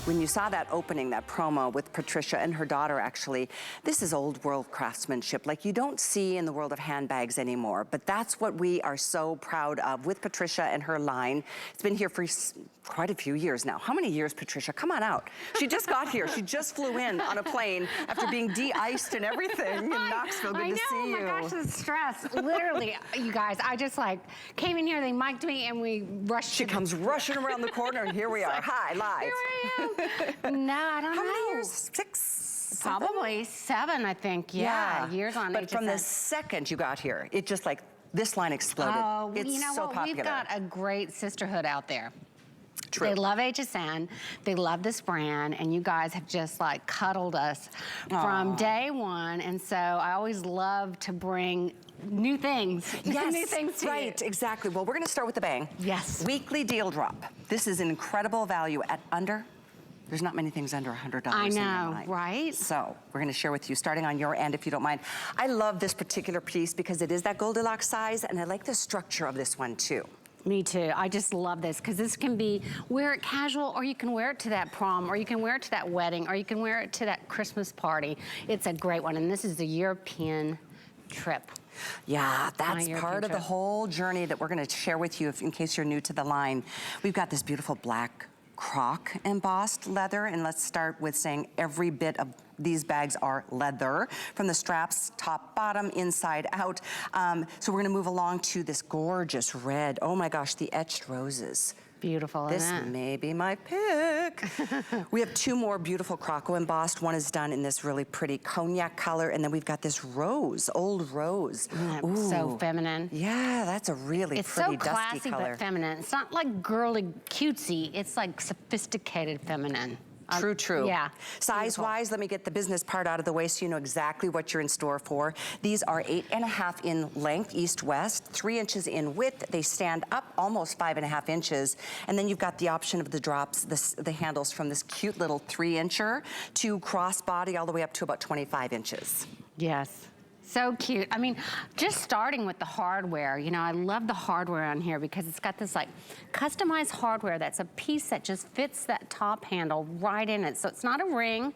When you saw that opening, that promo with Patricia and her daughter, actually, this is old world craftsmanship like you don't see in the world of handbags anymore. But that's what we are so proud of with Patricia and her line. It's been here for quite a few years now. How many years, Patricia? Come on out. She just got here. She just flew in on a plane after being de-iced and everything in Knoxville. Good to see you. Oh my gosh, the stress. Literally, you guys, I just like came in here, they mic'd me, and we rushed. She comes rushing around the corner, and here we are. Hi, live. Here I am. No, I don't know. How many years? 6? Probably 7, I think. Yeah, years on HSN. But from the second you got here, it just like, this line exploded. Oh, it's you know so what? popular. We've got a great sisterhood out there. True. They love HSN, they love this brand, and you guys have just like cuddled us from day one, and so I always love to bring new things. Yes, new things to right, you. exactly. Well, we're gonna start with the bang. Yes. Weekly deal drop. This is an incredible value at there's not many things under $100. I know, right? So we're gonna share with you, starting on your end, if you don't mind. I love this particular piece because it is that Goldilocks size, and I like the structure of this one too. Me too. I just love this because this can be, wear it casual, or you can wear it to that prom, or you can wear it to that wedding, or you can wear it to that Christmas party. It's a great one, and this is the European trip. Yeah, that's part of the whole journey that we're gonna share with you in case you're new to the line. We've got this beautiful black croc embossed leather, and let's start with saying every bit of these bags are leather, from the straps, top, bottom, inside out. So we're gonna move along to this gorgeous red. Oh my gosh, the etched roses. Beautiful, This isn't it? may be my pick. We have 2 more beautiful croco embossed. One is done in this really pretty cognac color, and then we've got this rose, old rose. Ooh. So feminine. Yeah, that's a really pretty, dusty color. It's so classy but feminine. It's not like girly cutesy, it's like sophisticated feminine. True, true. Yeah. Size-wise, let me get the business part out of the way so you know exactly what you're in store for. These are 8.5 in length, east-west, 3 inches in width. They stand up almost 5.5 inches. And then you've got the option of the drops, the handles from this cute little 3-incher to crossbody all the way up to about 25 inches. Yes. So cute. I mean, just starting with the hardware, you know, I love the hardware on here because it's got this like customized hardware that's a piece that just fits that top handle right in it. So it's not a ring.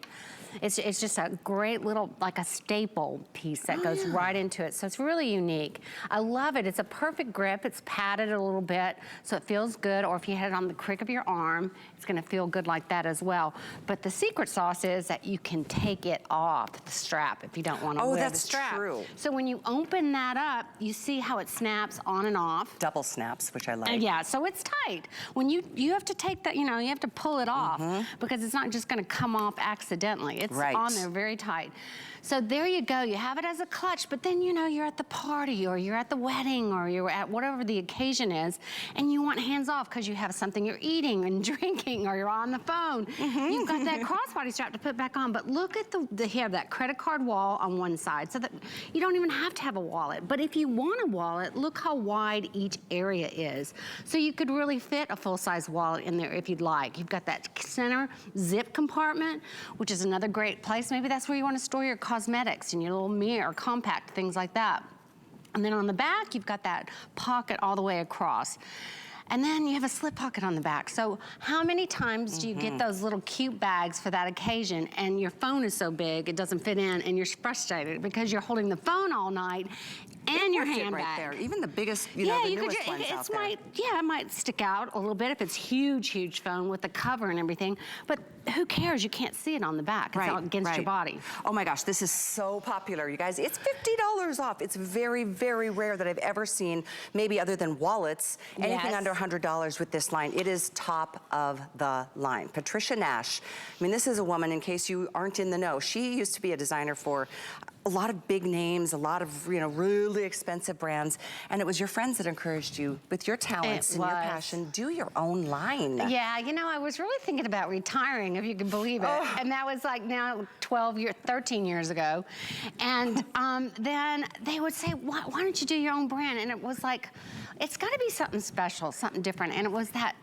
It's just a great little, like a staple piece that goes right into it. So it's really unique. I love it. It's a perfect grip. It's padded a little bit, so it feels good. Or if you had it on the crick of your arm, it's gonna feel good like that as well. But the secret sauce is that you can take it off the strap if you don't wanna wear the strap. Oh, that's true. So when you open that up, you see how it snaps on and off. Double snaps, which I like. Yeah, so it's tight. When you have to take that, you know, you have to pull it off because it's not just gonna come off accidentally. It's on there very tight. So there you go, you have it as a clutch, but then you know you're at the party or you're at the wedding or you're at whatever the occasion is and you want hands off because you have something you're eating and drinking or you're on the phone. You've got that crossbody strap to put back on, but look at you have that credit card wall on one side so that you don't even have to have a wallet. But if you want a wallet, look how wide each area is. So you could really fit a full-size wallet in there if you'd like. You've got that center zip compartment, which is another great place. Maybe that's where you want to store your cosmetics and your little mirror, compact, things like that. And then on the back, you've got that pocket all the way across. And then you have a slip pocket on the back. So how many times do you get those little cute bags for that occasion and your phone is so big it doesn't fit in and you're frustrated because you're holding the phone all night and your handbag. Right there. Even the biggest, you know, the newest ones out there. Yeah, it might stick out a little bit if it's huge, huge phone with the cover and everything. But who cares? You can't see it on the back. It's all against your body. Oh my gosh, this is so popular, you guys. It's $50 off. It's very, very rare that I've ever seen, maybe other than wallets, anything under $100 with this line. It is top of the line. Patricia Nash. I mean, this is a woman, in case you aren't in the know, she used to be a designer for a lot of big names, a lot of, you know, really expensive brands, and it was your friends that encouraged you with your talents and your passion, do your own line. Yeah, you know, I was really thinking about retiring, if you can believe it. And that was like now 13 years ago. And then they would say, why don't you do your own brand? And it was like, it's gotta be something special, something different. And it was that,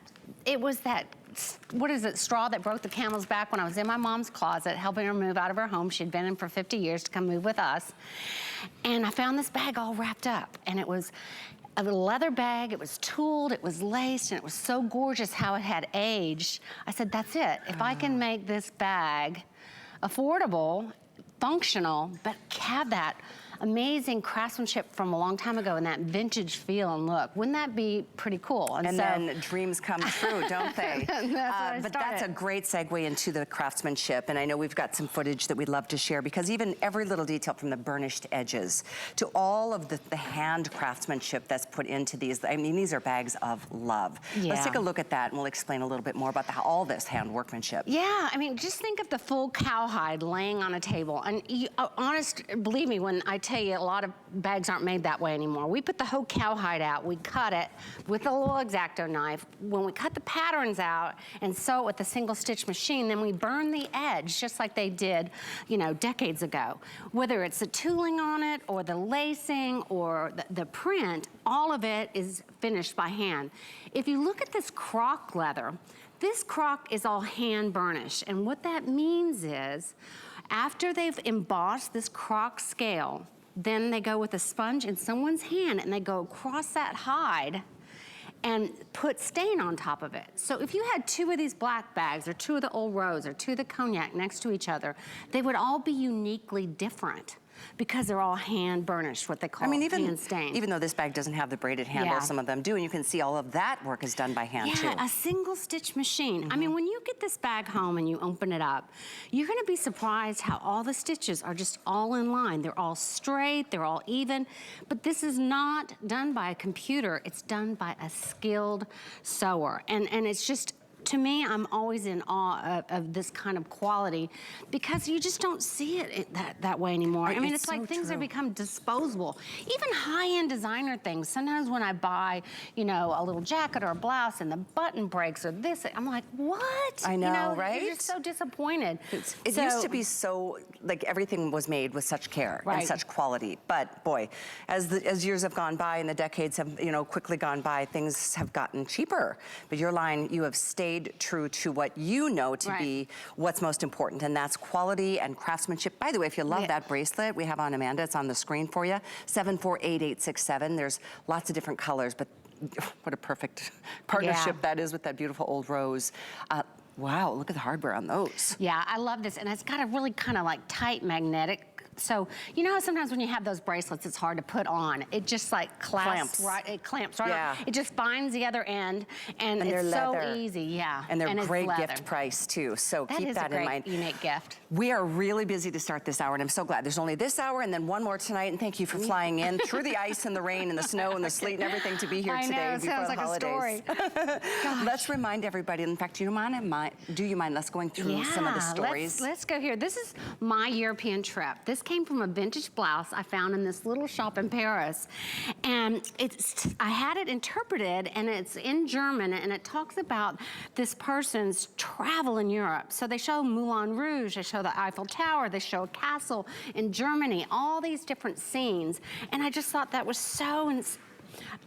what is it, straw that broke the camel's back when I was in my mom's closet helping her move out of her home. She'd been in for 50 years to come move with us. And I found this bag all wrapped up. And it was a leather bag. It was tooled, it was laced, and it was so gorgeous how it had aged. I said, that's it. If I can make this bag affordable, functional, but have that amazing craftsmanship from a long time ago and that vintage feel and look. Wouldn't that be pretty cool? And so, then dreams come true, don't they? But that's a great segue into the craftsmanship. And I know we've got some footage that we'd love to share, because even every little detail, from the burnished edges to all of the hand craftsmanship that's put into these. I mean, these are bags of love. Yeah. Let's take a look at that, and we'll explain a little bit more about all this hand workmanship. Yeah, I mean, just think of the full cowhide laying on a table. And believe me, when I tell you, a lot of bags aren't made that way anymore. We put the whole cowhide out, we cut it with a little X-Acto knife. When we cut the patterns out and sew it with a single stitch machine, then we burn the edge just like they did, you know, decades ago. Whether it's the tooling on it or the lacing or the print, all of it is finished by hand. If you look at this croc leather, this croc is all hand burnished. And what that means is, after they've embossed this croc scale, then they go with a sponge in someone's hand and they go across that hide and put stain on top of it. So if you had two of these black bags or two of the Old Rose or two of the cognac next to each other, they would all be uniquely different, because they're all hand burnished, what they call hand stained. Even though this bag doesn't have the braided handle, some of them do, and you can see all of that work is done by hand too. Yeah, a single stitch machine. I mean, when you get this bag home and you open it up, you're gonna be surprised how all the stitches are just all in line. They're all straight, they're all even, but this is not done by a computer, it's done by a skilled sewer. And it's just, to me, I'm always in awe of this kind of quality, because you just don't see it that way anymore. I mean, it's like things have become disposable. Even high-end designer things. Sometimes when I buy, you know, a little jacket or a blouse and the button breaks or this, I'm like, what? I know, you know, right? You're just so disappointed. It used to be so, like, everything was made with such care and such quality. But boy, as years have gone by and the decades have, you know, quickly gone by, things have gotten cheaper. But your line, you have stayed true to what you know to be what's most important, and that's quality and craftsmanship. By the way, if you love that bracelet we have on Amanda, it's on the screen for you, 748867. There's lots of different colors, but what a perfect partnership that is with that beautiful Old Rose. Wow, look at the hardware on those. Yeah, I love this, and it's got a really kind of like tight magnetic. So, you know how sometimes when you have those bracelets, it's hard to put on. It just like clamps right, it clamps right on. It just binds the other end, and it's so easy, and they're great gift price too, so keep that in mind. Unique gift. We are really busy to start this hour, and I'm so glad. There's only this hour and then one more tonight, and thank you for flying in through the ice and the rain and the snow and the sleet and everything to be here today before the holidays. Let's remind everybody, in fact, do you mind us going through some of the stories? Let's go here. This is my European trip. This came from a vintage blouse I found in this little shop in Paris. And I had it interpreted, and it's in German, and it talks about this person's travel in Europe. So they show Moulin Rouge, they show the Eiffel Tower, they show a castle in Germany, all these different scenes. And I just thought that was so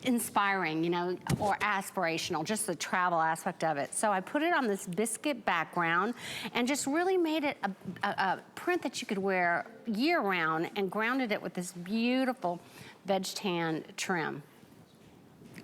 inspiring, you know, or aspirational, just the travel aspect of it. So I put it on this biscuit background and just really made it a print that you could wear year-round, and grounded it with this beautiful veg tan trim.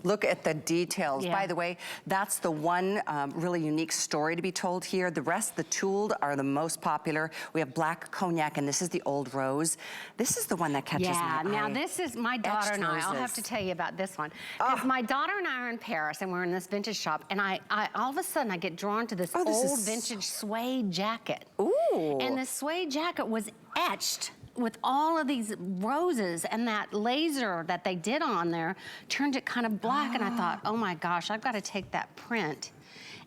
Look at the details. By the way, that's the one really unique story to be told here. The rest, the tooled, are the most popular. We have black cognac, and this is the Old Rose. This is the one that catches my eye. Now this is my daughter and I. I'll have to tell you about this one. Because my daughter and I are in Paris, and we're in this vintage shop, and I all of a sudden I get drawn to this old vintage suede jacket. Ooh. And the suede jacket was etched with all of these roses, and that laser that they did on there turned it kind of black, and I thought, oh my gosh, I've got to take that print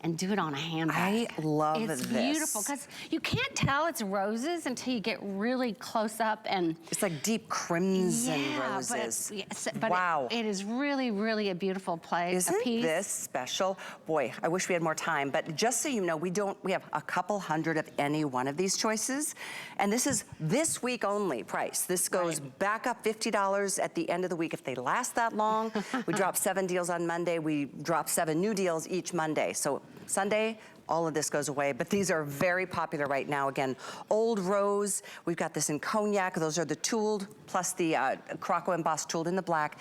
and do it on a handbag. I love this. It's beautiful, because you can't tell it's roses until you get really close up, and it's like deep crimson roses. But wow. It is really, really a beautiful piece. Isn't this special? Boy, I wish we had more time, but just so you know, we have a couple hundred of any one of these choices, and this is this week only price. This goes back up $50 at the end of the week if they last that long. We drop 7 deals on Monday. We drop 7 new deals each Monday. So Sunday, all of this goes away, but these are very popular right now. Again, Old Rose, we've got this in cognac. Those are the tooled, plus the Croco embossed tooled in the black.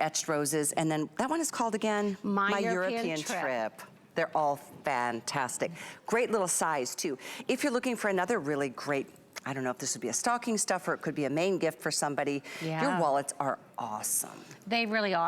etched roses. And then that one is called again? My European Trip. They're all fantastic. Great little size too. If you're looking for another really great, I don't know if this would be a stocking stuffer, it could be a main gift for somebody. Yeah. Your wallets are awesome. They really are.